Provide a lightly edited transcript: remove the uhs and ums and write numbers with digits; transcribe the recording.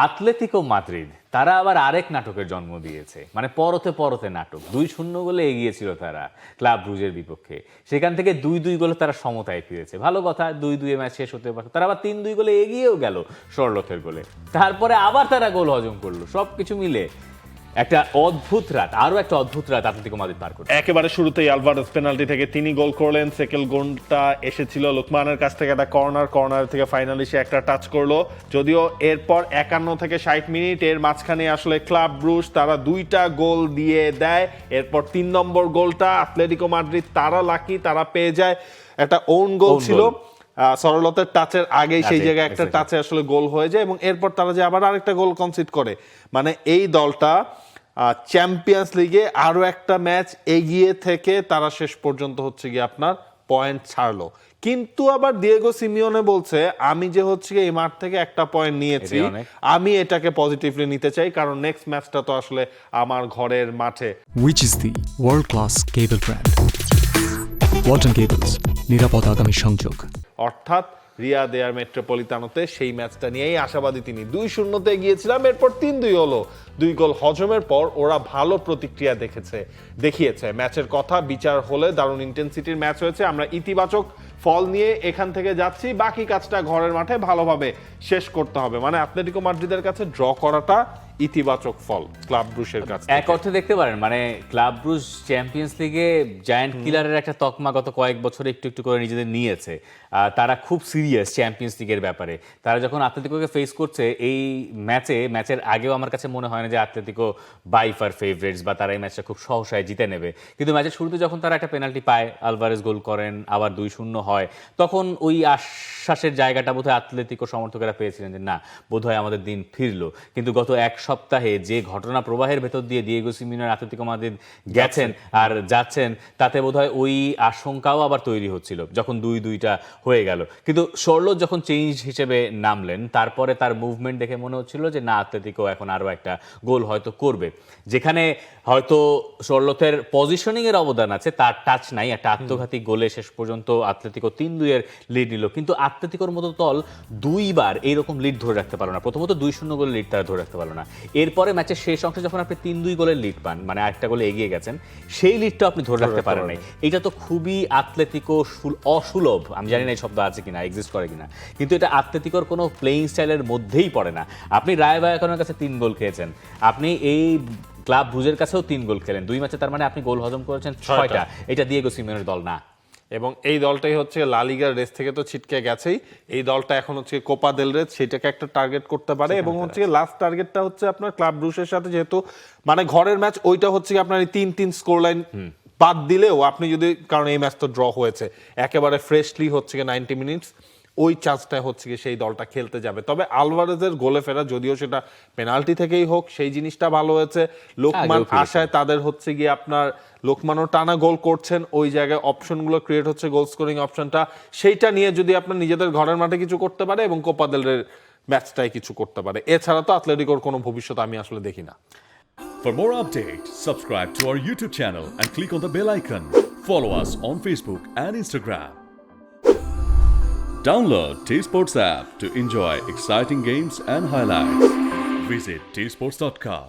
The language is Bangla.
আতলেতিকো মাদ্রিদ তারা আবার আরেক নাটকের জন্ম দিয়েছে, মানে পরতে পরতে নাটক। 2-0 গোলে এগিয়েছিল তারা ক্লাব ব্রুজের বিপক্ষে, সেখান থেকে 2-2 গোলে তারা সমতায় ফিরেছে। ভালো কথা, 2-2 ম্যাচ শেষ হতে পারত, তারা আবার 3-2 গোলে এগিয়েও গেল শর্লথের গোলে, তারপরে আবার তারা গোল হজম করলো। সবকিছু মিলে একটা অদ্ভুত রাত, আরো একটা অদ্ভুত রাত আতলেতিকো মাদ্রিদ পার করছে। একেবারে শুরুতেই আলভারেজ পেনাল্টি থেকে তিনি গোল করলেন। সেকেন্ড গোলটা এসেছিল লোকমানের কাছ থেকে, একটা কর্নার থেকে ফাইনালি সে একটা টাচ করলো। যদিও এরপর 51 থেকে 60 মিনিট এর মাঝখানে আসলে ক্লাব ব্রুজ তারা 2টা গোল দিয়ে দেয়। এরপর 3 নম্বর গোলটা আতলেতিকো মাদ্রিদ তারা লাকি, তারা পেয়ে যায়। একটা ওন গোল ছিল সরলতের টাচের আগেই, সেই জায়গায় একটা টাচে আসলে গোল হয়ে যায় এবং এরপর তারা যে আবার আরেকটা গোল কনসিড করে। মানে এই দলটা চ্যাম্পিয়ন্স লিগে আরো একটা ম্যাচ এগিয়ে থেকে তারা শেষ পর্যন্ত হচ্ছে গিয়ে আপনার পয়েন্ট ছাড়লো। কিন্তু আবার দিয়েগো সিমিওনে বলছে, আমি যে হচ্ছে এই মাঠ থেকে একটা পয়েন্ট নিয়েছি, আমি এটাকে পজিটিভলি নিতে চাই, কারণ নেক্সট ম্যাচটা তো আসলে আমার ঘরের মাঠে। Which is the world class cable brand? Walton Cables, নিরাপদ আগামী সংযোগ। অর্থাৎ রিয়াদ এয়ার মেট্রোপলিতানোতে সেই ম্যাচটা নিয়েই আশাবাদী তিনি। 2-0 গিয়েছিলাম, এরপর 3-2 হলো। 2 গোল হজমের পর ওরা ভালো প্রতিক্রিয়া দেখিয়েছে। ম্যাচের কথা বিচার হলে দারুণ ইন্টেন্সিটির ম্যাচ হয়েছে। আমরা ইতিবাচক ফল নিয়ে এখান থেকে যাচ্ছি, বাকি কাজটা ঘরের মাঠে ভালোভাবে শেষ করতে হবে। মানে আতলেতিকো মাদ্রিদের কাছে ড্র করাটা ইতিবাচক ফল ক্লাব ব্রুজের কাছে। এক অর্থে দেখতে পারেন, মানে ক্লাব ব্রুজ চ্যাম্পিয়ন্স লিগে জায়ান্ট কিলারের একটা তকমা গত কয়েক বছরে একটু একটু করে নিজেদের নিয়েছে। তারা খুব সিরিয়াস চ্যাম্পিয়ন্স লিগের ব্যাপারে। তারা যখন আতলেতিকোকে ফেস করছে এই ম্যাচের আগেও আমার কাছে মনে হয় না যে আতলেতিকো বাই ফার ফেভারিটস বা তারা এই ম্যাচটা খুব সহসায় জিতে নেবে। কিন্তু ম্যাচের শুরুতে যখন তারা একটা পেনাল্টি পায়, আলভারেজ গোল করেন, আবার 2-0 হয়, তখন ওই আশ্বাসের জায়গাটা বোধহয় আতলেতিকো সমর্থকেরা পেয়েছিলেন যে না, বোধহয় আমাদের দিন ফিরলো। কিন্তু গত এক সপ্তাহে যে ঘটনা প্রবাহের ভেতর দিয়ে দিয়েগো সিমিওনের আতলেতিকো মাদ্রিদ গেছেন আর যাচ্ছেন, তাতে বোধহয় ওই আশঙ্কাও আবার তৈরি হচ্ছিল যখন 2-2টা হয়ে গেল। কিন্তু শর্লথ যখন চেঞ্জ হিসেবে নামলেন, তারপরে তার মুভমেন্ট দেখে মনে হচ্ছিল যে না, আতলেতিকো এখন আরো একটা গোল হয়তো করবে। যেখানে হয়তো শর্লথের পজিশনিং এর অবদান আছে, তার টাচ নাই, একটা আত্মঘাতী গোলে শেষ পর্যন্ত আতলেতিকো 3-2 লিড নিল। কিন্তু আতলেতিকোর মতো দল দুইবার এইরকম লিড ধরে রাখতে পারলো না। প্রথমত 2-0 গোলের লিড তারা ধরে রাখতে পারলো না। এরপরে ম্যাচের শেষ অংশে যখন আপনি 3-2 গোলের লিড পান, মানে একটা গোলে এগিয়ে গেছেন, সেই লিডটা আপনি ধরে রাখতে পারেন নাই। এটা তো খুবই আতলেতিকো অসুলভ। আমি জানি না এই শব্দ আছে কিনা, এক্সিস্ট করে কিনা, কিন্তু এটা আতলেতিকোর কোনো প্লেইং স্টাইলের মধ্যেই পড়ে না। আপনি রায় ভায়াকানোর কাছে 3 গোল খেয়েছেন, আপনি এই ক্লাব ব্রুজের কাছেও 3 গোল খেলেন 2 ম্যাচে, তার মানে আপনি গোল হজম করেছেন 6টা। এটা দিয়েগো সিমিওনের দল না। এবং এই দলটাই হচ্ছে লা লিগার রেস থেকে তো ছিটকে গেছেই। এই দলটা এখন হচ্ছে কোপা দেল রে, সেটাকে একটা টার্গেট করতে পারে। এবং হচ্ছে লাস্ট টার্গেটটা হচ্ছে আপনার ক্লাব ব্রুজের সাথে, যেহেতু মানে ঘরের ম্যাচ, ওইটা হচ্ছে আপনার 3-3 স্কোর লাইন বাদ দিলেও আপনি যদি, কারণ এই ম্যাচ তো ড্র হয়েছে, একেবারে ফ্রেশলি হচ্ছে 90 মিনিটস ওই চান্সটা হচ্ছে সেই দলটা খেলতে যাবে। তবে আলভারেজের গোলে ফেরা, যদিও সেটা পেনাল্টি থেকেই হোক, সেই জিনিসটা ভালো হয়েছে। লোকমান আশায় তাদের হচ্ছে গিয়ে আপনার লোকমানও টানা গোল করছেন, ওই জায়গায় অপশনগুলো ক্রিয়েট হচ্ছে, গোল স্কোরিং অপশনটা, সেইটা নিয়ে যদি আপনার নিজেদের ঘরের মাঠে কিছু করতে পারে এবং কোপা দেল রের ম্যাচটাই কিছু করতে পারে, এছাড়া তো আতলেটিকোর কোনো ভবিষ্যৎ আমি আসলে দেখি না। For more updates, subscribe to our YouTube channel and click on the bell icon. Follow us on Facebook and Instagram. Download T-Sports app to enjoy exciting games and highlights. Visit tsports.com.